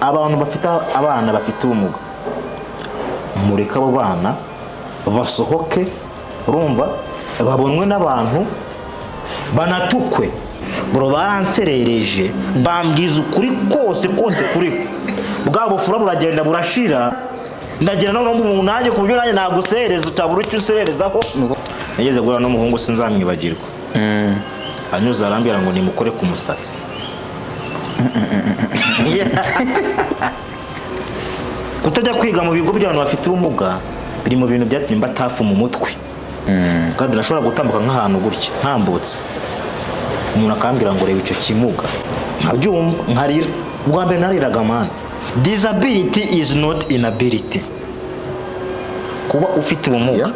abantu bafite abana bafite ubumuga mureka abo bana basohoke urumva babonwe n'abantu banatukwe bro baranserereje bambwiza ukuri kose kuri bwabo fura buragenda burashira ndagira no mu nanjye ku buryo nanjye nagusereza utabura icyo usererezaho nageze gura no muhungu sinzamwibagirwa anyuza arambira ngo nimukore ku musatsi kutajya kwiga mu bigo by'abantu bafite ubumuga biri mu bintu byatumye mbatafu mu mutwe kandi nashobora gutambuka nk'ahantu gutya ntambutse umuntu akambira ngo reba icyo kimuga nkabyumva nkarira ubwa mbere nariraga man. Disability is not inability. Kuba ufite ubumuga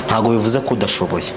ntago bivuze ko udashoboye.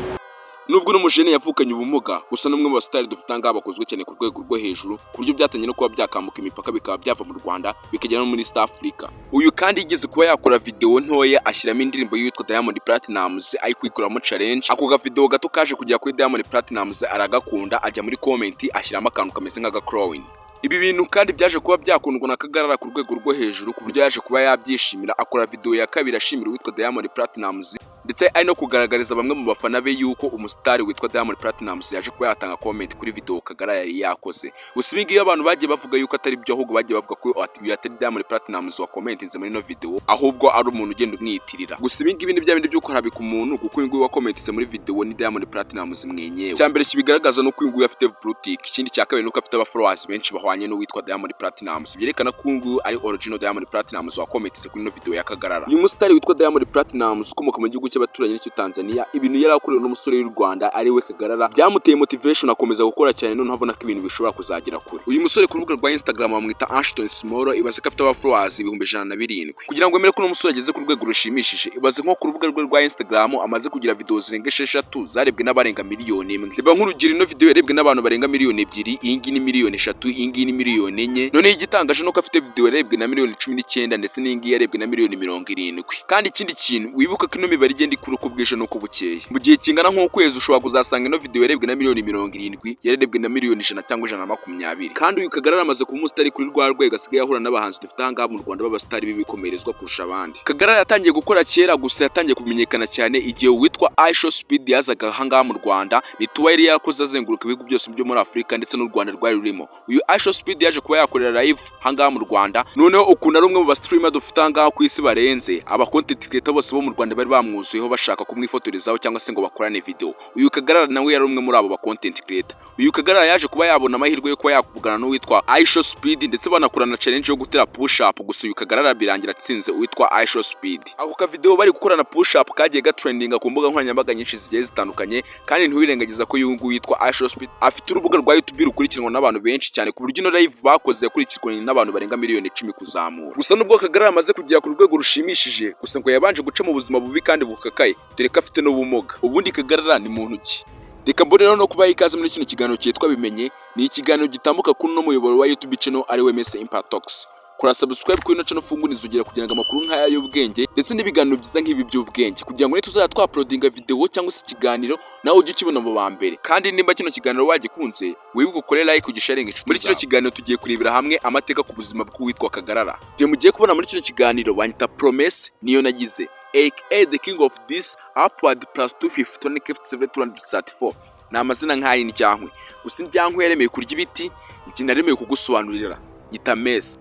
Nubwo n'umujene yavukanye ubumuga gusa n'umwe mu basitari dufite ngaha bakozwe cyane ku rwego rwo hejuru ku buryo byatanye no kuba byakambuka imipaka bikaba byava mu Rwanda bikagera no muri East Africa. Uyu kandi yigeze kuba yakora video ntoya ashyiramo indirimbo yitwa Diamond Platnumz ari kwikuramo challenge. Ako ga video gato kaje kujya kuri Diamond Platnumz aragakunda ajya muri comment ashyiramo akantu kameze nka crowing. Ibi bintu kandi byaje kuba byakundwa na Kagarara ku rwego rwo hejuru ku buryo yaje kuba yabyishimira akora video ya kabiri ashimira witwa Diamond Platnumz ndetse ari no kugaragariza bamwe mu bafana be yuko umusitari witwa Diamond Platnumz yaje kuba yatanga comment kuri video Kagarara yari yakoze. Gusa ibingiye abantu bagiye bavuga yuko atari byo ahubwo bagiye bavuga ko atari Diamond Platnumz wa commentinze muri no video ahubwo ari umuntu ugenda umwiyitirira. Gusa ibingiye ibindi byabindi byo kurabika umuntu kuko inguye wa commentinze muri video ni Diamond Platnumz mwenyewe. Cyambere kibigaragaza no kwinguye afite boutique, ikindi cya kabiri nuko afite abafollowers benshi bahwanye no witwa Diamond Platnumz. Byerekana ko inguye ari original Diamond Platnumz wa commentinze kuri no video ya Kagarara. Uyu musitari witwa Diamond Platnumz ukomoka mu gihugu cy'abaturanyi n'icyo Tanzania, ibintu yarakorewe n'umusore w'u Rwanda ari we Kagarara byamuteye motivation akomeza gukora cyane none habona ko ibintu bishobora kuzagera kure. Uyu musore ku rubuga rwa Instagram bamwita Ashton Small, ibaze ko afite abafollowers 107,000. Kugira ngo emere ko umusore ageze ku rwego rushimishije, ibaze nko ku rubuga rwa Instagram amaze kugira video zirenga 6 zarebwe n'abarenga miliyoni 1. Reba nk'urugero ino video yarebwe n'abantu barenga miliyoni 2, ingi ni miliyoni 3, ingi ni miliyoni 4. None igitangaje nuko afite video yarebwe na miliyoni 19 ndetse n'ingi yarebwe na miliyoni 70. Kandi ikindi kintu wibuka ko ino mibare igenda ikura uko bwije nuko bukeye. Mu gihe kingana nk'ukwezi ushobora kuzasanga ino video yarebwe na miliyoni 70, yarebwe na miliyoni 100 cyangwa 120. Kandi uyu Kagarara amaze kuba umusitari kuri rwa rwego asigaye ahura n'abahanzi dufite ahangaha mu Rwanda b'abasitari b'ibikomerezwa kurusha abandi. Kagarara yatangiye gukora kera gusa yatangiye kumenyekana cyane igihe witwa iShow Speed yazaga ahangaha mu Rwanda. Ni tuwa yari yakoze azenguruka ibihugu byose byo muri Afrika ndetse n'u Rwanda rwari rurimo. Uyu iShow Speed yaje kuba yakorera live ahangaha mu Rwanda. Noneho ukunda rumwe mu ba-streamer dufite ahangaha ku isi barenze aba content creator bose bo mu Rwanda bari bamwuzuyeho bashaka kumwifotorezaho cyangwa se ngo bakorane video. Uyu Kagarara nawe yari umwe muri abo ba content creator. Uyu Kagarara yaje kuba yabona amahirwe yo kuba yakuvugana no witwa iShow Speed ndetse banakorana challenge yo gutera push up. Gusa uyu Kagarara birangira atsinze witwa iShow Speed. Ako ka video bari gukorana push up kagiye gatrendinga ku mbuga nkoranyambaga nyinshi zigiye zitandukanye, kandi ntiwirengagiza ko uyu witwa iShow Speed afite urubuga rwa YouTube rukurikiranwa n'abantu benshi cyane ku buryo no live bakoze yakurikirwa n'abantu barenga miliyoni 10 kuzamura. Gusa nubwo Kagarara amaze kugera ku rwego rushimishije, gusa ngo yabanje guca mu buzima bubi kandi bukakaye dore ko afite n'ubumuga. Ubundi Kagarara ni muntu ki? Reka mbonera no kubaha ikaze muri kino kiganiro cyitwa Bimenye. Ni ikiganiro gitambuka kuri no muyoboro wa YouTube channel ari we Mese Impact Talks. Kora subscribe kuri no channel funguniza ugira kugira ngo amakuru nk'aya y'ubwenge ndetse n'ibiganiro byiza nk'ibi by'ubwenge kugira ngo nituzajya twa-uploadinga video cyangwa se ikiganiro nawe ujye ukibona mu bambere. Kandi nimba kino kiganiro wagikunze wibuke ukore like ugisharinga. Muri kino kiganiro tugiye kurebera hamwe amateka ku buzima bw'uwitwa Kagarara. Je mugiye kubona muri kino kiganiro banyita Promise niyo nagize aka the king of this upward plus 250 na amazina nk'ayi Ndyankwe. Gusa Ndyankwe yaremeye kurya ibiti, njye naremeye kugusobanurira nyita Mese.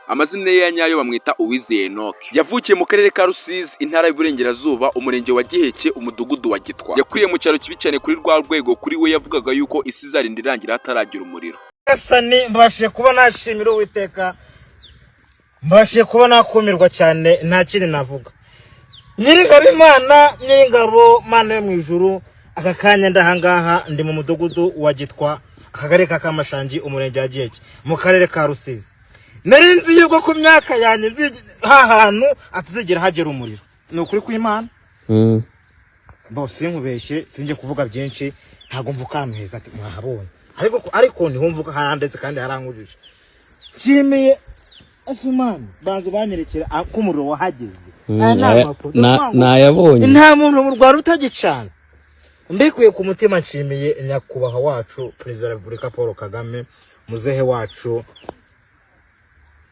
Amazina ye nyayo bamwita Uwizeye Enoch. Yavukiye mu karere ka Rusizi, intara y'Iburengerazuba, umurenge wa Giheke, umudugudu wa Gitwa. Yakuriye mu cyaro kibi cyane kuri rwa rwego kuri we yavugaga yuko isi izarinda irangira hataragira umuriro. Sani mbashe kuba nashimira Uwiteka, mbashe kuba nakumirwa cyane nta kindi navuga. Nyiringabo Imana, Nyiringabo Mana yo mu ijuru, aka kanya ndahangaha ndi mu mudugudu wa Gitwa, akagari ka Kamashangi, umurenge wa Giheke, mu karere ka Rusizi. Narinzi yuko ku myaka yanjye hahantu atazigera hagera umuriro. Ni ukuri kw'Imana. Bose nkubeshye sinjye kuvuga byinshi, ntago mvuka ahantu heza mwahabonye. Ariko ni humvuka harandetse kandi harankujije. Nshimiye Asumani banzo banyerekera ko umuriro wahageze. Nayabonye. Nta muntu mu Rwanda utagicana. Mbikuye ku mutima nshimiye nyakubahwa wacu Perezida wa Repubulika Paul Kagame, muzehe wacu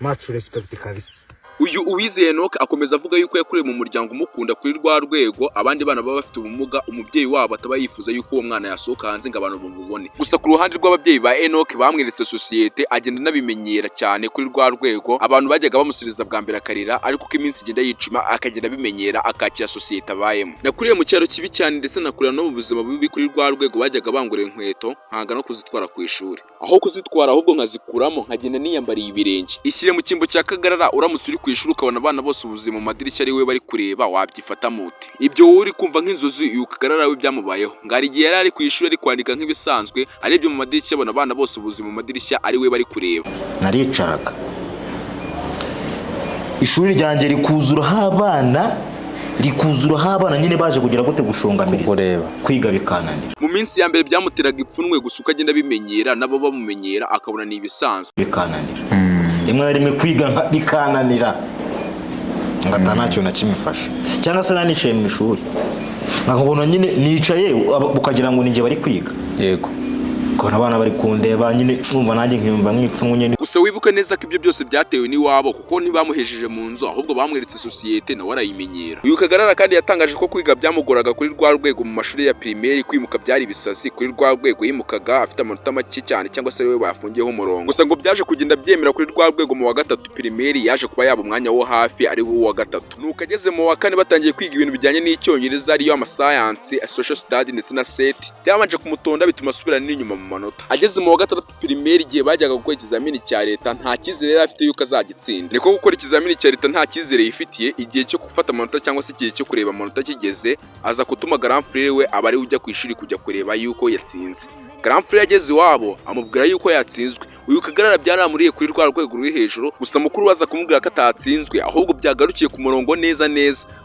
much respect kabisa. Uyu Uwizeye Enoch akomeza avuga yuko yakuriye mu muryango umukunda kuri rwa rwego abandi bana baba bafite ubumuga umubyeyi wabo ataba yifuza yuko uwo mwana yasohoka hanze ngo abantu bamubone. Gusa ku ruhande rw'ababyeyi ba Enoch bamweretse societe agenda nabimenyera cyane kuri rwa rwego abantu bajyaga bamusiriza bwa mbere akarira ariko ko iminsi igenda yicuma akagenda abimenyera akakira societe abayemo. Nakuriye mu cyaro kibi cyane ndetse nakurira no mu buzima bubi kuri rwa rwego bajyaga bangurira inkweto nkanga no kuzitwara ku ishuri. Aho kuzitwara ahubwo nkazikuramo nkagenda niyambariye ibirenge. Ishyire mu kimbo cya Kagarara uramutse uri kwishuri ukabona abana bose ubuzima mu madirishya ari we bari kureba wabyifata mute. Ibyo wowe uri kumva nk'inzozi uyu Kagarara we byamubayeho. Ngari igihe yari ari kwishuri ari kwandika nk'ibisanzwe arebye mu madirishya abona abana bose ubuzima mu madirishya ari we bari kureba. Naricaraga ishuri ryanjye rikuzuraho abana nyine baje kugira gute gushongamiriza kwiga bikananira. Mu minsi ya mbere byamuteraga ipfunwe gusa ukagenda bimenyera nabo bamumenyera akabona ni ibisanzwe bikananira. Rimwe kwiga bikananira ngata ntacyo na kimifasha cyangwa se nanicaye mu ishuri nkabona nyine nicaye ukagira ngo ninjye bari kwiga. Yego kubona abana bari kundeba nyine numva nanjye nkiyumva nk'ipfunwe nyine. Gusa wibuka neza ko ibyo byose byatewe n'iwabo kuko ntibamuhejeje mu nzu ahubwo bamweretse societe nawe arayimenyera. Uyu Kagarara kandi yatangaje ko kwiga byamugoraga kuri rwa rwego mu mashuri ya primaire kwimuka byari bisazi kuri rwa rwego yimukaga afite amanota make cyane cyangwa se we bafungiyeho umurongo. Gusa ngo byaje kugenda byemera kuri rwa rwego mu wa gatatu primaire yaje kuba yaba umwanya wo hafi ari wo wa gatatu. Nuko ageze mu wa kane batangiye kwiga ibintu bijyanye n'icyongereza ariyo science, social study ndetse na set. Byamanje kumutonda bituma asubira n'inyuma mu manota. Ageze mu wa gatatu primaire igihe bajyaga gukora ikizamini cya leta nta cyizere yari afite yuko azagitsinda. Niko gukora ikizamini cya leta nta cyizere yifitiye igihe cyo gufata amanota cyangwa se igihe cyo kureba amanota kigeze aza kutuma grand frère we abari ujya ku ishuri kujya kureba yuko yatsinze. Grand frère yageze iwabo amubwira yuko yatsinzwe. Uyu Kagarara byaramuriye kuri rwa rwego ruri hejuru gusa mukuru waza kumubwira ko atatsinzwe ahubwo byagarukiye ku murongo neza.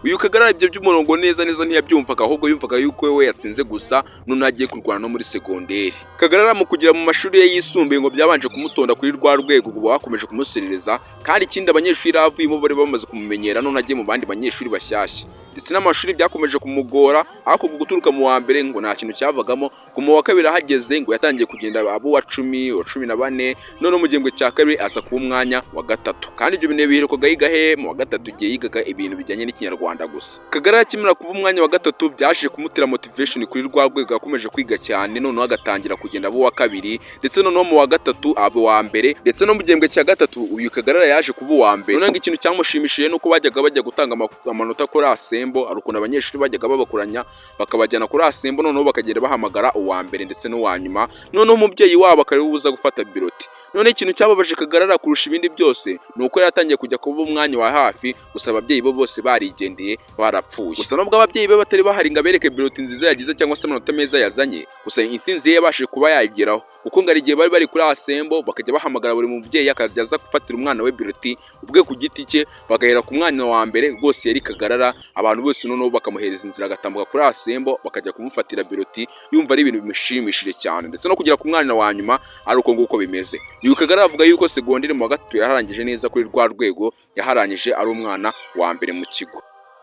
Uyu Kagarara ibyo by'umurongo neza ntiyabyumvaga ahubwo yumvaga yuko we yatsinze gusa none agiye kurwana no muri segonderi. Kagarara mu kugira mu mashuri ye yisumbuye ngo byabanje kumutonda kuri rwa rwego ngo bakomeje kumuserereza kandi ikindi abanyeshuri avuyemo bari bamaze kumumenyera none agiye mu bandi banyeshuri bashyashya. Ndetse n'amashuri byakomeje kumugora ariko guturuka mu wa mbere ngo nta kintu cyavagamo ku mu wa kabiri ahageze ngo yatangiye kugenda abo wa 10 wa 14 none mu gihembwe cya kabiri asa kuba umwanya wa gatatu kandi ibyo bintu biherukaga yiga he mu wa gatatu igihe yigaga ibintu bijyanye n'ikinyarwanda gusa. Kagarara akimara kuba umwanya wa gatatu byaje kumutera motivation kuri rwa rwego yakomeje kwiga cyane none agatangira kugenda abo wa kabiri ndetse none mu wa gatatu abo wa mbere ndetse no mu gihembwe cya gatatu uyu Kagarara yaje kuba uwa mbere. None ikintu cyamushimishije nuko bajya gutanga amanota kuri asembo arukunda abanyeshuri bajyaga babakuranya bakabajyana kuri asembo noneho bakagenda bahamagara uwa mbere ndetse n'uwa nyuma noneho umubyeyi wabo akaribuza gufata biroti. None ikintu cyababaje Kagarara kurusha ibindi byose nuko yaratangiye kujya kuba umwanya wa hafi gusa ababyeyi bo bose barigendeye barapfuye. Gusa nubwo ababyeyi be batari bahari ngo abereke biroti nziza yagize cyangwa se amanota meza yazanye gusa insinzi ye yabashije kuba yageraho kuko ngari igihe bari kuri asembo bakajya bahamagara buri mubyeyi akajya aza gufatira umwana we biroti ubwe ku giti cye bagahera ku mwanya wa mbere rwose yari Kagarara abantu bose noneho bakamuhereza inzira agatambuka kuri asembo bakajya kumufatira biroti yumva ari ibintu bimushimishije cyane ndetse no kugera ku mwanya wa nyuma ari uko nguko bimeze. Uyu Kagarara avuga yuko segonderi mu wa gatatu yaharangije neza kuri rwa rwego yaharangije ari umwana wa mbere mu kigo.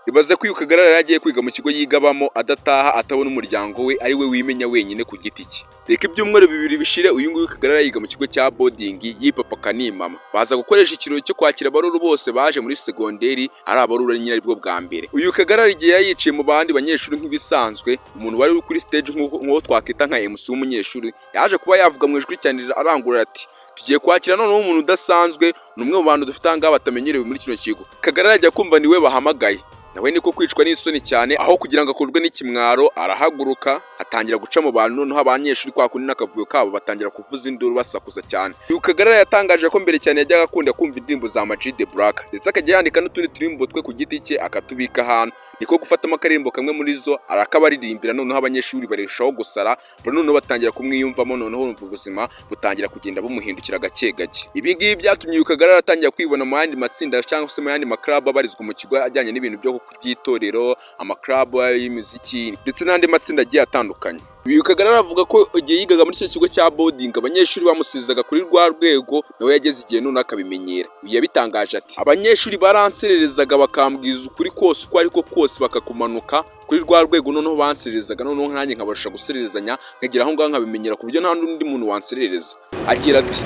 Ibaze ko uyu Kagarara yagiye kwiga mu kigo yigabamo adataha atabona umuryango we ari we wimenya wenyine ku giti cye. Reka ibyumweru bibiri bishire uyu nguyu Kagarara yiga mu kigo cya boarding y'ipapa kanimama baza gukoresha ikirori cyo kwakira abaruru bose baje muri segonderi ari abaruru nyine aribwo bwa mbere. Uyu Kagarara igihe yayicaye mu bandi banyeshuri nk'ibisanzwe umuntu wari uri kuri stage nk'uwo twakita nka MC w'umunyeshuri yaje kuba yavuga mu ijwi cyane arangurura ati tugiye kwakira noneho umuntu udasanzwe n'umwe mu bantu dufite ahangaha batamenyerewe muri kino kigo. Kagarara ajya kumva niwe bahamagaye nawe niko kwicwa n'isoni cyane aho kugira ngo akurwe n'ikimwaro arahaguruka atangira guca mu bantu noneho abanyeshuri kwa kundi n'akavuyo kabo batangira kuvuza induru basakuza cyane. Uyu Kagarara yatangaje ko mbere cyane yajyaga akunda kumva indirimbo za Ama-G The Black ndetse akajya yandika n'utundi turimbo twe ku giti cye akatubika ahantu niko gufatamo akarimbo kamwe muri zo arakabaririmbira noneho abanyeshuri barushaho gusara noneho batangira kumwiyumvamo noneho urumva ubuzima butangira kugenda bumuhindukira gake gake. Ibi ngibi byatumye uyu Kagarara atangira kwibona mu yandi matsinda cyangwa se mu yandi maklub abarizwa mu kigo ajyanye n'ibintu byo by'itorero amaklub y'imiziki ndetse n'andi matsinda agiye atandukanye. Uyu Kagarara avuga ko igihe yigaga muri icyo kigo cya boarding abanyeshuri bamusizaga kuri rwa rwego nawe yageze igihe none akabimenyera. Uyu yabitangaje ati abanyeshuri baransererezaga bakambwiza ukuri kose uko ariko kose bakakumanuka kuri rwa rwego noneho bansererezaga noneho nanjye nkabarusha gusererezanya nkagira aho ngaho nkabimenyera ku buryo nta n'undi muntu wanserereza. Agira ati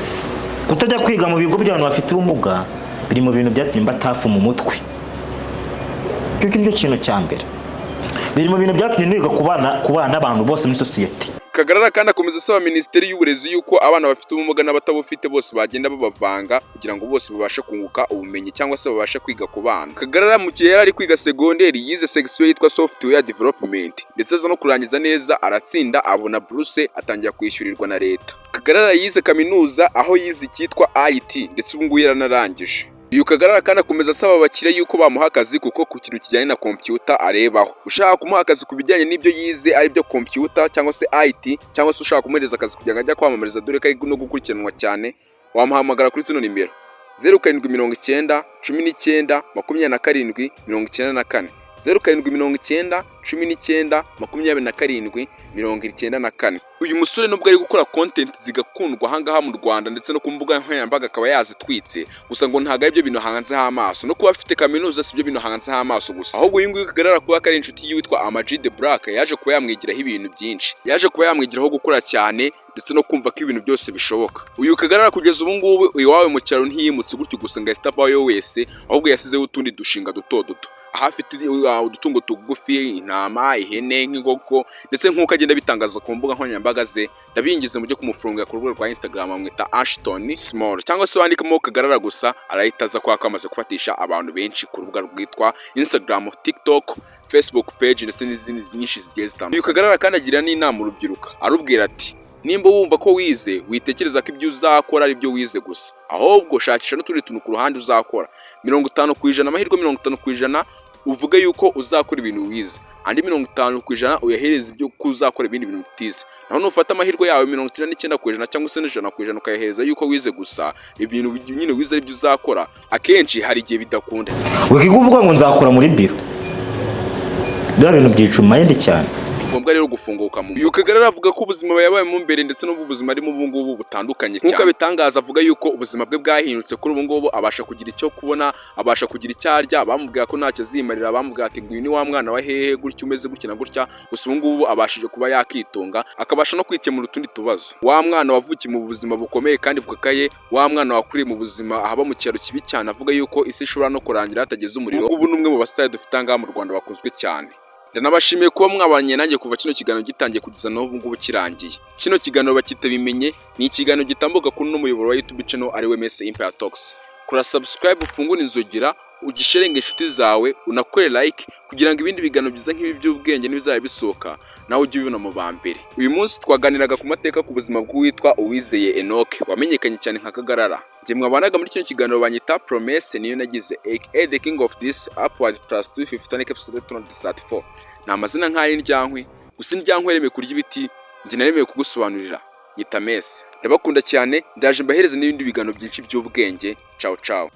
kutajya kwiga mu bigo by'abantu bafite ubumuga biri mu bintu byatumye mbatafu mu mutwe. Icyo nicyo kintu cya mbere. Biri mu bintu byatumye niga kubana n'abantu bose muri society. Kagarara kandi akomeza asaba Minisiteri y'Uburezi yuko abana bafite ubumuga n'abatabufite bose bagenda babavanga kugira ngo bose babashe kunguka ubumenyi cyangwa se babashe kwiga ku bana. Kagarara mu gihe yari ari kwiga segonderi yize section yitwa software development ndetse aza no kurangiza neza aratsinda abona buruse atangira kwishyurirwa na leta. Kagarara yize kaminuza aho yize icyitwa IT ndetse ubu ngubu yaranarangije. Uyu Kagarara kandi akomeza asaba abakire yuko bamuha akazi kuko ku kintu kijyanye na computer arebaho. Ushaka kumuha akazi ku bijyanye n'ibyo yize ari byo computer cyangwa se IT cyangwa se ushaka kumuhereza akazi kugira ngo ajye kwamamariza dore ko ari no gukurikiranwa cyane, wamuhamagara kuri zino nimero 0790 19 27 94 0790 19 27 94. Uyu musore nubwo ari gukora content zigakundwa ahangaha mu Rwanda ndetse no ku mbuga nkoranyambaga akaba yazitwitse, gusa ngo ntago aribyo bintu hanze h'amaso no kuba afite kaminuza sibyo bintu hanze h'amaso gusa, ahubwo uyu nguyu Kagarara kuba kari inshuti yitwa Ama-G The Black yaje kuba yamwigiraho ibintu byinshi, yaje kuba yamwigiraho gukora cyane ndetse no kumva ko ibintu byose bishoboka. Uyu Kagarara kugeza ubu ngubu iwawe mu cyaro ntiyimutse gutyo gusa ngo ahita avayo wese, ahubwo yasizeho utundi dushinga duto duto ahafite udutungo tugufi, intama, ihene, nk'inkoko ndetse nk'uko agenda bitangaza ku mbuga nkoranyambaga ze. Ndabingize mujye kumufunga ku rubuga rwa Instagram amwita Ashton Small cyangwa se wandikamo Kagarara gusa arahita aza kwa kamaze kufatisha abantu benshi ku rubuga rwitwa Instagram, TikTok, Facebook page ndetse n'izindi nyinshi zigiye zitandukanye. Uyu Kagarara kandi agira n'inama urubyiruko arubwira ati nimba wumva ko wize witekereza ko ibyo uzakora ari byo wize gusa, ahubwo shakisha n'utundi tuntu ku ruhande uzakora. 50% amahirwe 50% uvuge yuko uzakora ibintu wize, andi 50% uyahereza ibyo kuzakora ibindi bintu utize. Naho nufata amahirwe yawe 99% cyangwa se 100% ukayahereza yuko wize gusa ibintu nyine wize ari byo uzakora, akenshi hari igihe bidakunda. Wikikuvuga ngo nzakora muri biro, bya bintu byicuma yende cyane. Ngombwa rero gufunguka mu. Uyu Kagarara avuga ko ubuzima yabaye mu mbere ndetse n'ubuzima ari mu bungubu butandukanye cyane. Nkuko bitangaza avuga yuko ubuzima bwe bwahindutse kuri ubu ngubu, abasha kugira icyo kubona, abasha kugira icyarya, bamubwira ko ntacyo azimarira, bamubwira ati nguyu ni wa mwana wa hehe gutyo umeze gutya na gutya, gusa ubu ngubu abashije kuba yakitunga akabasha no kwikemura utundi tubazo. Wa mwana wavukiye mu buzima bukomeye kandi bukakaye, wa mwana wakuriye mu buzima ahaba mu cyaro kibi cyane, avuga yuko isi ishobora no kurangira hatageze umuriro. Ubu numwe mu basitari dufite ngaha mu Rwanda bakozwe cyane. Ndanabashimiye kuba mwabanye nanjye kuva kino kiganiro gitangiye kugeza n'ubu ngubu kirangiye. Kino kiganiro bakita bimenye ni ikiganiro gitambuka kuri no muyoboro wa YouTube channel ari we Mese Empire Talks. Kora subscribe, ufungure inzogera, ugisherenge inshuti zawe, unakore like kugira ngo ibindi biganiro byiza nk'ibi by'ubwenge n'ibizaba bisohoka nawe ujye ubibona mu bambere. Uyu munsi twaganiraga ku mateka ku buzima bw'uwitwa Uwizeye Enoch wamenyekanye cyane nka Kagarara. Njye mwabanaga muri kino kiganiro banyita Promesse, niyo nagize aka the king of this upward plus 250 episode 234. Ni amazina nk'ayi ndyankwe, gusa indyankwe remeye kurya ibiti, njye naremeye kugusobanurira. Nyita Mese. Ndabakunda cyane, ndaje mbahereze n'ibindi biganiro byinshi by'ubwenge. Ciao ciao.